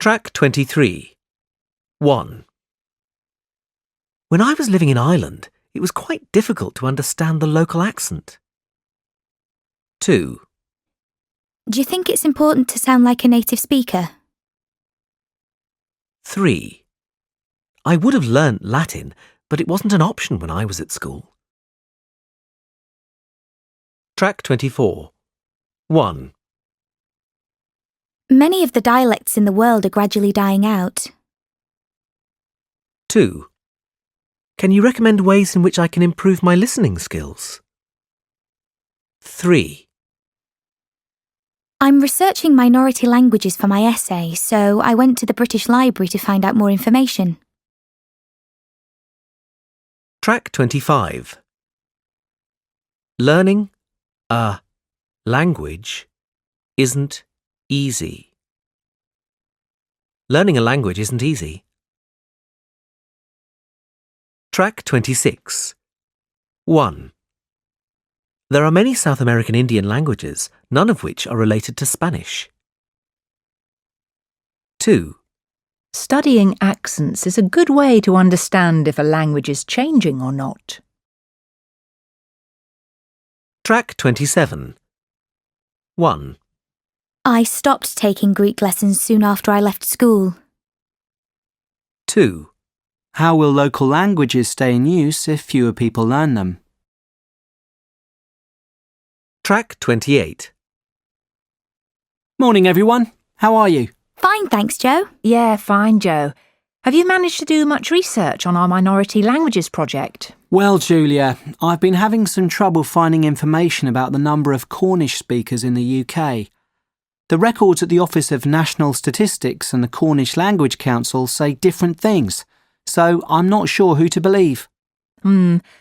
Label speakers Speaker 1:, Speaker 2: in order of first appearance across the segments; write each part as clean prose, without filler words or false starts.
Speaker 1: Track 23. 1. When I was living in Ireland, it was quite difficult to understand the local accent. 2.
Speaker 2: Do you think it's important to sound like a native speaker?
Speaker 1: 3. I would have learnt Latin, but it wasn't an option when I was at school. Track 24. 1.
Speaker 2: Many of the dialects in the world are gradually dying out.
Speaker 1: 2. Can you recommend ways in which I can improve my listening skills? 3.
Speaker 2: I'm researching minority languages for my essay, so I went to the British Library to find out more information.
Speaker 1: Track 25. Learning a language isn't easy. Learning a language isn't easy. Track 26. 1. There are many South American Indian languages, none of which are related to Spanish. 2.
Speaker 3: Studying accents is a good way to understand if a language is changing or not.
Speaker 1: Track 27. 1.
Speaker 2: I stopped taking Greek lessons soon after I left school.
Speaker 1: 2.
Speaker 4: How will local languages stay in use if fewer people learn them?
Speaker 1: Track 28.
Speaker 4: Morning, everyone. How are you?
Speaker 2: Fine, thanks, Joe.
Speaker 3: Yeah, fine, Joe. Have you managed to do much research on our minority languages project?
Speaker 4: Well, Julia, I've been having some trouble finding information about the number of Cornish speakers in the UK. The records at the Office of National Statistics and the Cornish Language Council say different things, so I'm not sure who to believe.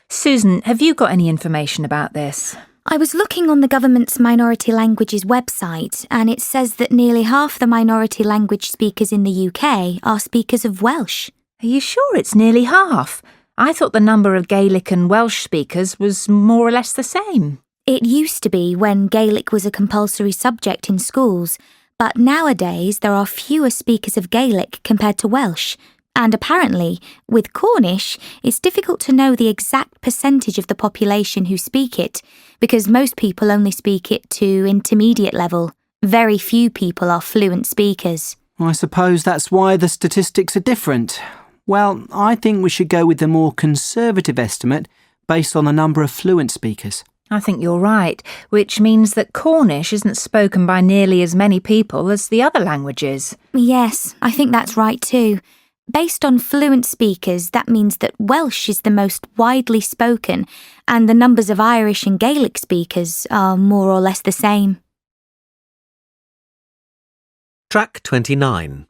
Speaker 3: Susan, have you got any information about this?
Speaker 2: I was looking on the government's minority languages website, and it says that nearly half the minority language speakers in the UK are speakers of Welsh.
Speaker 3: Are you sure it's nearly half? I thought the number of Gaelic and Welsh speakers was more or less the same.
Speaker 2: It used to be when Gaelic was a compulsory subject in schools, but nowadays there are fewer speakers of Gaelic compared to Welsh. And apparently, with Cornish, it's difficult to know the exact percentage of the population who speak it, because most people only speak it to intermediate level. Very few people are fluent speakers.
Speaker 4: I suppose that's why the statistics are different. Well, I think we should go with the more conservative estimate based on the number of fluent speakers.
Speaker 3: I think you're right, which means that Cornish isn't spoken by nearly as many people as the other languages.
Speaker 2: Yes, I think that's right too. Based on fluent speakers, that means that Welsh is the most widely spoken, and the numbers of Irish and Gaelic speakers are more or less the same.
Speaker 1: Track 29.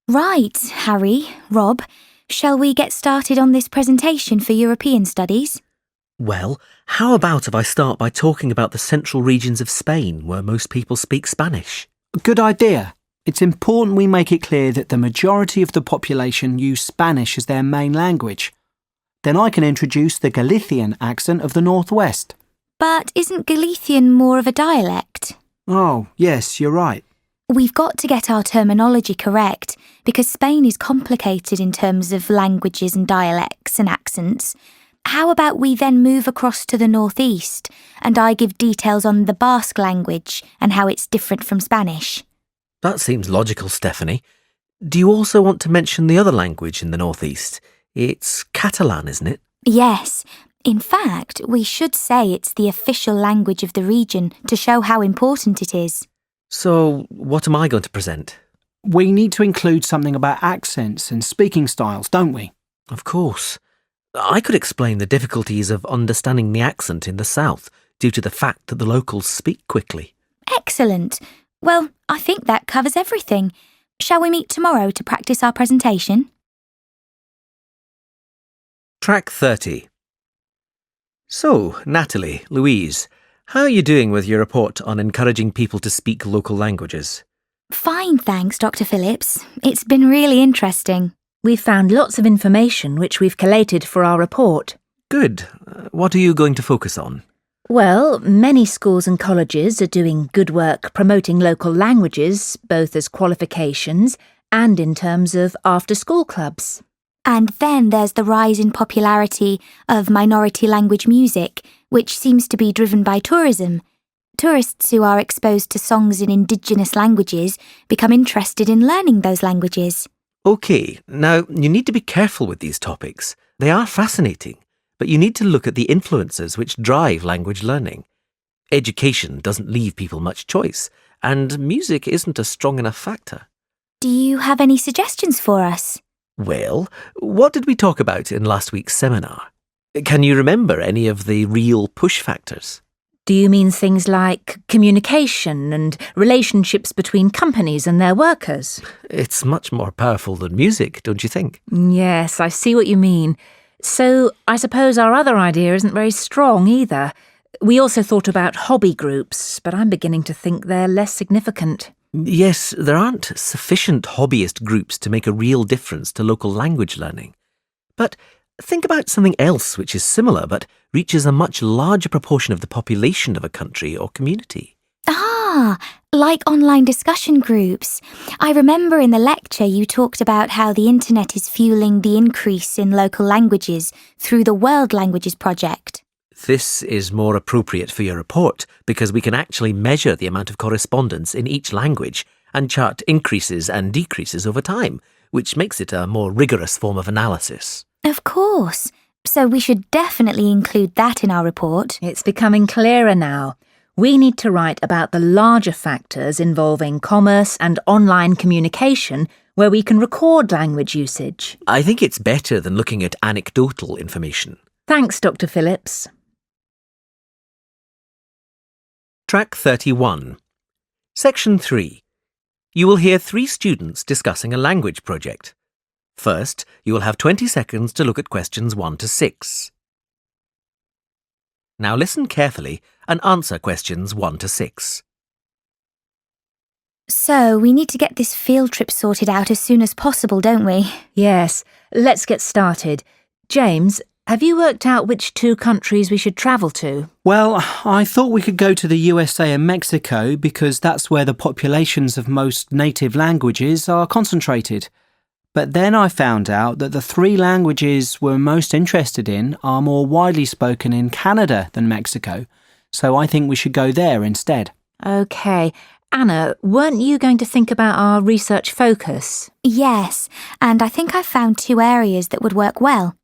Speaker 2: Right, Harry, Rob, shall we get started on this presentation for European studies?
Speaker 1: Well, how about if I start by talking about the central regions of Spain where most people speak Spanish?
Speaker 4: Good idea. It's important we make it clear that the majority of the population use Spanish as their main language. Then I can introduce the Galician accent of the northwest.
Speaker 2: But isn't Galician more of a dialect?
Speaker 4: Oh, yes, you're right.
Speaker 2: We've got to get our terminology correct, because Spain is complicated in terms of languages and dialects and accents. How about we then move across to the northeast, and I give details on the Basque language and how it's different from Spanish?
Speaker 1: That seems logical, Stephanie. Do you also want to mention the other language in the northeast? It's Catalan, isn't it?
Speaker 2: Yes. In fact, we should say it's the official language of the region to show how important it is.
Speaker 1: So, what am I going to present?
Speaker 4: We need to include something about accents and speaking styles, don't we?
Speaker 1: Of course. I could explain the difficulties of understanding the accent in the south due to the fact that the locals speak quickly.
Speaker 2: Excellent. Well, I think that covers everything. Shall we meet tomorrow to practice our presentation?
Speaker 1: Track 30. So, Natalie, Louise, how are you doing with your report on encouraging people to speak local languages?
Speaker 2: Fine, thanks, Dr. Phillips. It's been really interesting.
Speaker 3: We've found lots of information which we've collated for our report.
Speaker 1: Good. What are you going to focus on?
Speaker 3: Well, many schools and colleges are doing good work promoting local languages, both as qualifications and in terms of after-school clubs.
Speaker 2: And then there's the rise in popularity of minority language music, which seems to be driven by tourism. Tourists who are exposed to songs in indigenous languages become interested in learning those languages.
Speaker 1: OK, now you need to be careful with these topics. They are fascinating, but you need to look at the influences which drive language learning. Education doesn't leave people much choice, and music isn't a strong enough factor.
Speaker 2: Do you have any suggestions for us?
Speaker 1: Well, what did we talk about in last week's seminar? Can you remember any of the real push factors?
Speaker 3: Do you mean things like communication and relationships between companies and their workers?
Speaker 1: It's much more powerful than music, don't you think?
Speaker 3: Yes, I see what you mean. So I suppose our other idea isn't very strong either. We also thought about hobby groups, but I'm beginning to think they're less significant.
Speaker 1: Yes, there aren't sufficient hobbyist groups to make a real difference to local language learning. But think about something else which is similar but reaches a much larger proportion of the population of a country or community.
Speaker 2: Ah, like online discussion groups. I remember in the lecture you talked about how the internet is fueling the increase in local languages through the World Languages Project.
Speaker 1: This is more appropriate for your report because we can actually measure the amount of correspondence in each language and chart increases and decreases over time, which makes it a more rigorous form of analysis.
Speaker 2: Of course. So we should definitely include that in our report.
Speaker 3: It's becoming clearer now. We need to write about the larger factors involving commerce and online communication where we can record language usage.
Speaker 1: I think it's better than looking at anecdotal information.
Speaker 3: Thanks, Dr. Phillips.
Speaker 1: Track 31. Section 3. You will hear 3 students discussing a language project. First, you will have 20 seconds to look at questions 1 to 6. Now listen carefully and answer questions 1 to 6.
Speaker 2: So we need to get this field trip sorted out as soon as possible, don't we?
Speaker 3: Yes, let's get started. James, have you worked out which 2 countries we should travel to?
Speaker 4: Well, I thought we could go to the USA and Mexico because that's where the populations of most native languages are concentrated. But then I found out that the 3 languages we're most interested in are more widely spoken in Canada than Mexico, so I think we should go there instead.
Speaker 3: OK. Anna, weren't you going to think about our research focus?
Speaker 2: Yes, and I think I've found 2 areas that would work well.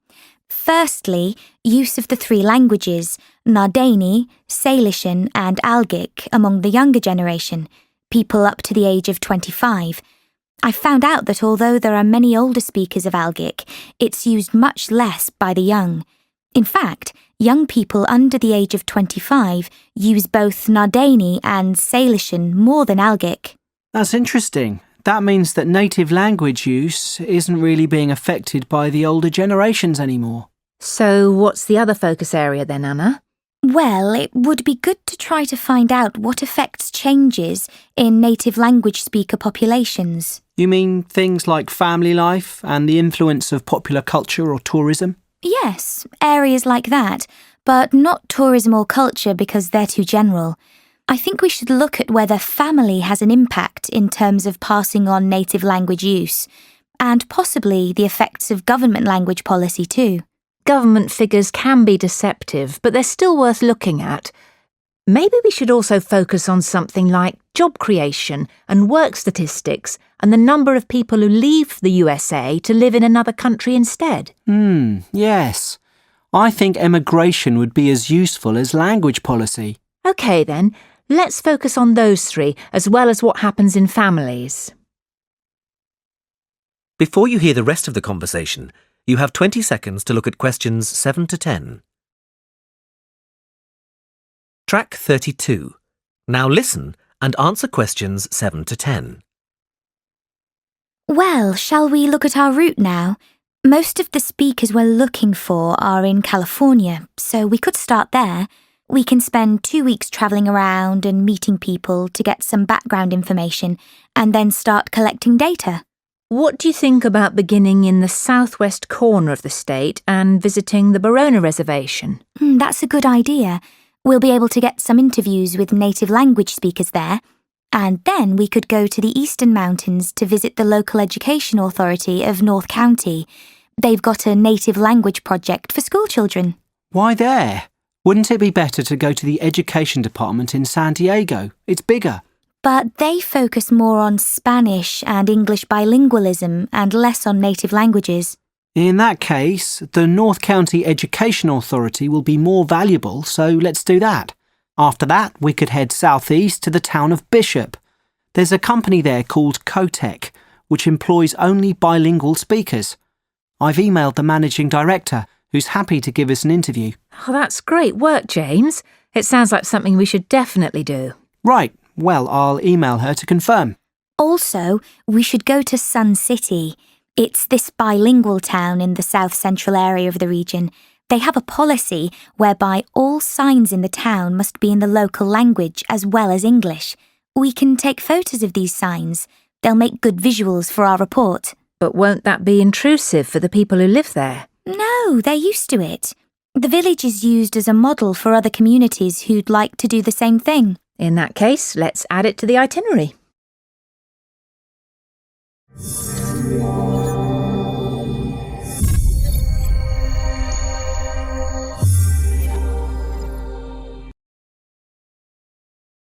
Speaker 2: Firstly, use of the 3 languages, Nardini, Salishan and Algic among the younger generation, people up to the age of 25. I found out that although there are many older speakers of Algic, it's used much less by the young. In fact, young people under the age of 25 use both Nardini and Salishan more than Algic.
Speaker 4: That's interesting. That means that native language use isn't really being affected by the older generations anymore.
Speaker 3: So what's the other focus area then, Anna?
Speaker 2: Well, it would be good to try to find out what affects changes in native language speaker populations.
Speaker 4: You mean things like family life and the influence of popular culture or tourism?
Speaker 2: Yes, areas like that, but not tourism or culture because they're too general. I think we should look at whether family has an impact in terms of passing on native language use, and possibly the effects of government language policy too.
Speaker 3: Government figures can be deceptive, but they're still worth looking at. Maybe we should also focus on something like job creation and work statistics and the number of people who leave the USA to live in another country instead.
Speaker 4: Yes. I think emigration would be as useful as language policy.
Speaker 3: OK then, let's focus on those 3 as well as what happens in families.
Speaker 1: Before you hear the rest of the conversation, you have 20 seconds to look at questions 7 to 10. Track 32. Now listen and answer questions 7 to 10.
Speaker 2: Well, shall we look at our route now? Most of the speakers we're looking for are in California, so we could start there. We can spend 2 weeks travelling around and meeting people to get some background information and then start collecting data.
Speaker 3: What do you think about beginning in the southwest corner of the state and visiting the Barona Reservation?
Speaker 2: That's a good idea. We'll be able to get some interviews with native language speakers there. And then we could go to the Eastern Mountains to visit the local education authority of North County. They've got a native language project for school children.
Speaker 4: Why there? Wouldn't it be better to go to the education department in San Diego? It's bigger.
Speaker 2: But they focus more on Spanish and English bilingualism and less on native languages.
Speaker 4: In that case, the North County Education Authority will be more valuable, so let's do that. After that, we could head southeast to the town of Bishop. There's a company there called Cotec, which employs only bilingual speakers. I've emailed the managing director, who's happy to give us an interview.
Speaker 3: Oh, that's great work, James. It sounds like something we should definitely do.
Speaker 4: Right, well, I'll email her to confirm.
Speaker 2: Also, we should go to Sun City. It's this bilingual town in the south-central area of the region. They have a policy whereby all signs in the town must be in the local language as well as English. We can take photos of these signs. They'll make good visuals for our report.
Speaker 3: But won't that be intrusive for the people who live there?
Speaker 2: No, they're used to it. The village is used as a model for other communities who'd like to do the same thing.
Speaker 3: In that case, let's add it to the itinerary.